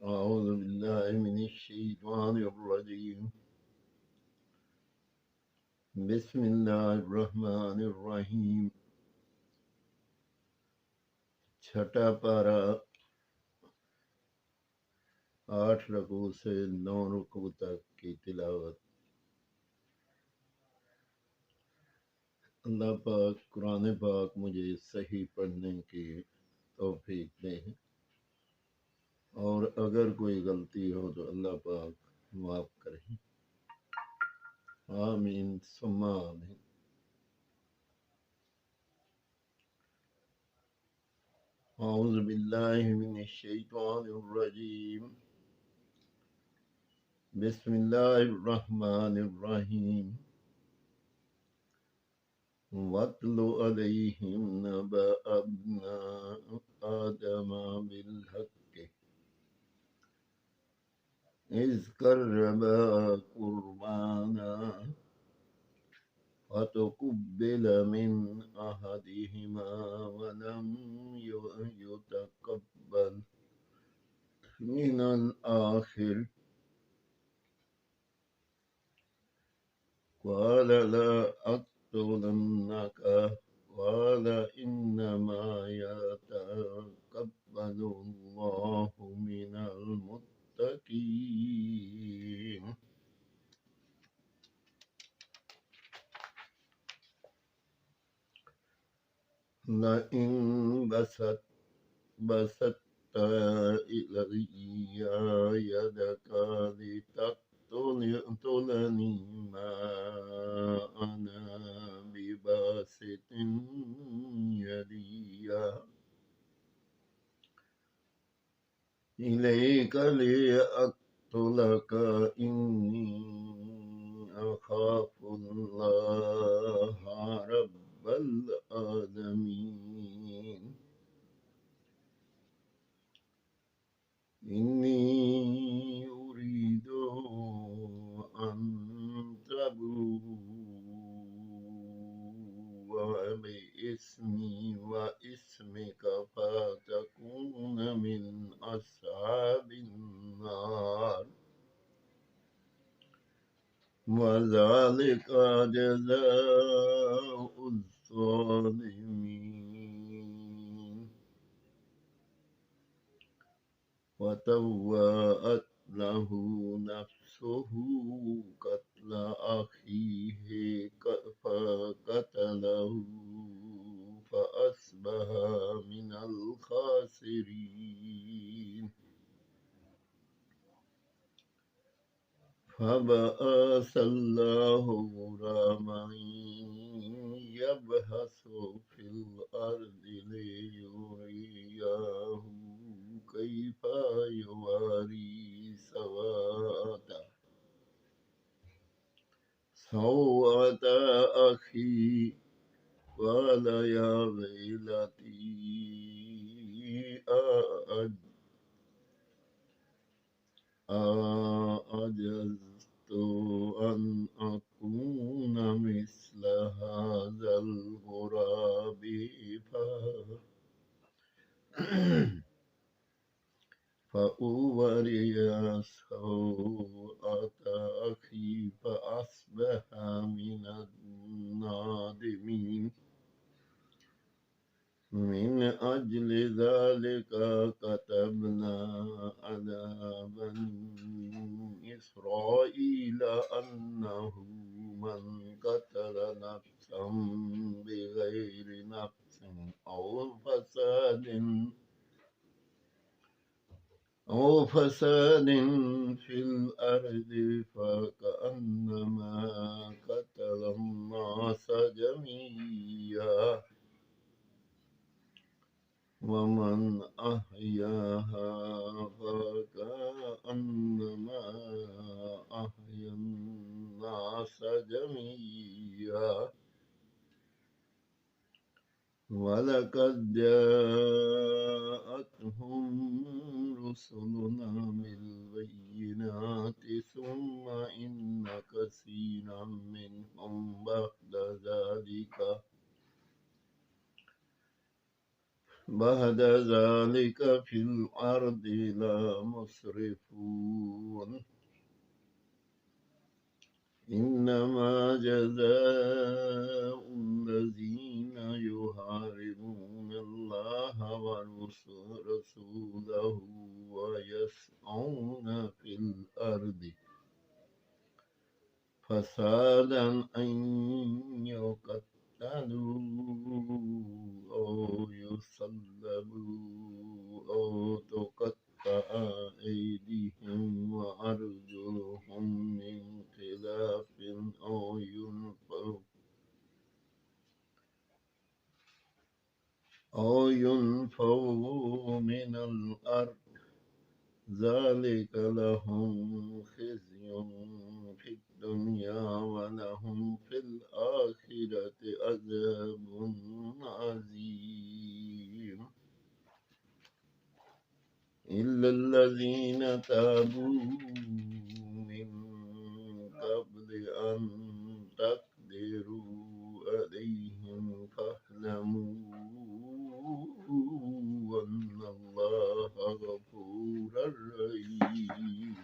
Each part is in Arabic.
أعوذ بالله من الشيطان الرجيم. بسم الله الرحمن الرحیم. چھٹا پارہ 8 رکوع سے 9 رکوع تک کی تلاوت. اللہ پاک قرآن پاک مجھے صحیح پڑھنے کی توفیق دے، اور اگر کوئی غلطی ہو تو اللہ پاک معاف کرے. آمین ثم آمین. اعوذ باللہ من الشیطان الرجیم. بسم اللہ الرحمن الرحیم. وَاتْلُ عَلَيْهِمْ نَبَأَ ابْنَيْ آدَمَ بِالْحَقِّ إِذْ قَرَّبَا قُرْبَانًا فَتُقُبِّلَ مِنْ أَحَدِهِمَا وَلَمْ يُتَقَبَّلْ مِنَ الْآخَرِ قَالَ لَا أَقْتُلَنَّكَ قَالَ إِنَّمَا يَتَقَبَّلُ اللَّهُ مِنَ الْمُتَّقِينَ. لَئِن بَسَطتَ إِلَيَّ يَدَكَ لِتَقْتُلَنِي مَا أَنَا بِبَاسِطٍ يَدِيَ إِلَيْكَ لِأَقْتُلَكَ إِنِّي أَخَافُ اللَّهَ رَبَّ الْعَالَمِينَ. إِنِّي أُرِيدُ أَن تَبُوءَ بِإِثْمِي وَإِثْمِكَ فَتَكُونَ مِنْ أَصْحَابِ النَّارِ وَذَلِكَ جَزَاءُ الظَّالِمِينَ. وَطَوَّعَتْ لَهُ نَفْسُهُ قَتْلَ أَخِيهِ فَقَتَلَهُ فَأَصْبَحَ مِنَ الْخَاسِرِينَ. فَبَعَثَ اللَّهُ غُرَامًا يَبْحَثُ فِي الْأَرْضِ لِيُرِيَهُ كيف يواري سوءة أخي قال يا ويلتي أعجزت أن أكون مثل هذا الغراب فأوري سوءة أخي فأصبح من النادمين. من أجل ذلك كتبنا على بني إسرائيل أنه من قتل نفسا بغير نفس أو فساد في الأرض فكأنما قتل الناس جميعا ومن أحياها فكأنما أحيا الناس جميعا. وَلَقَدْ جَاءَتْهُمْ رُسُلُنَا بِالْبَيِّنَاتِ ثُمَّ إِنَّ كَثِيرًا مِّنْهُمْ بَعْدَ ذَلِكَ بعد ذلك في الأرض لمسرفون إنما جزاء الذين يحاربون الله ورسوله ويسعون في الأرض فسادا أن يقتلوا أو يصلبوا أو تقطع أيديهم وأرجلهم من خلاف أو ينفوا من الأرض ذلك لهم خزي في الدنيا ولهم في الآخرة عذاب عظيم إلا الذين تابوا من قبل أن تقدروا عليهم فاعلموا أن الله غفور رحيم.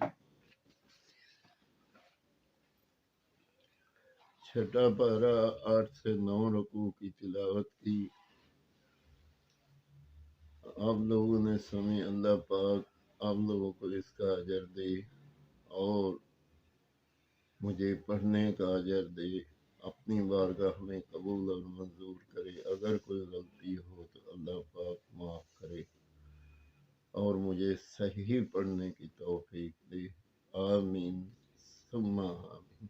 چھٹا پارہ 8 سے 9 رکوع کی تلاوت کی. آپ لوگوں نے سنی. اللہ پاک آپ لوگوں کو اس کا اجر دے اور مجھے پڑھنے کا اجر دے. اپنی بارگاہ میں قبول اور منظور کرے. اگر کوئی غلطی ہو تو اللہ پاک معاف کرے اور مجھے صحیح پڑھنے کی توفیق دے. آمین ثم آمین.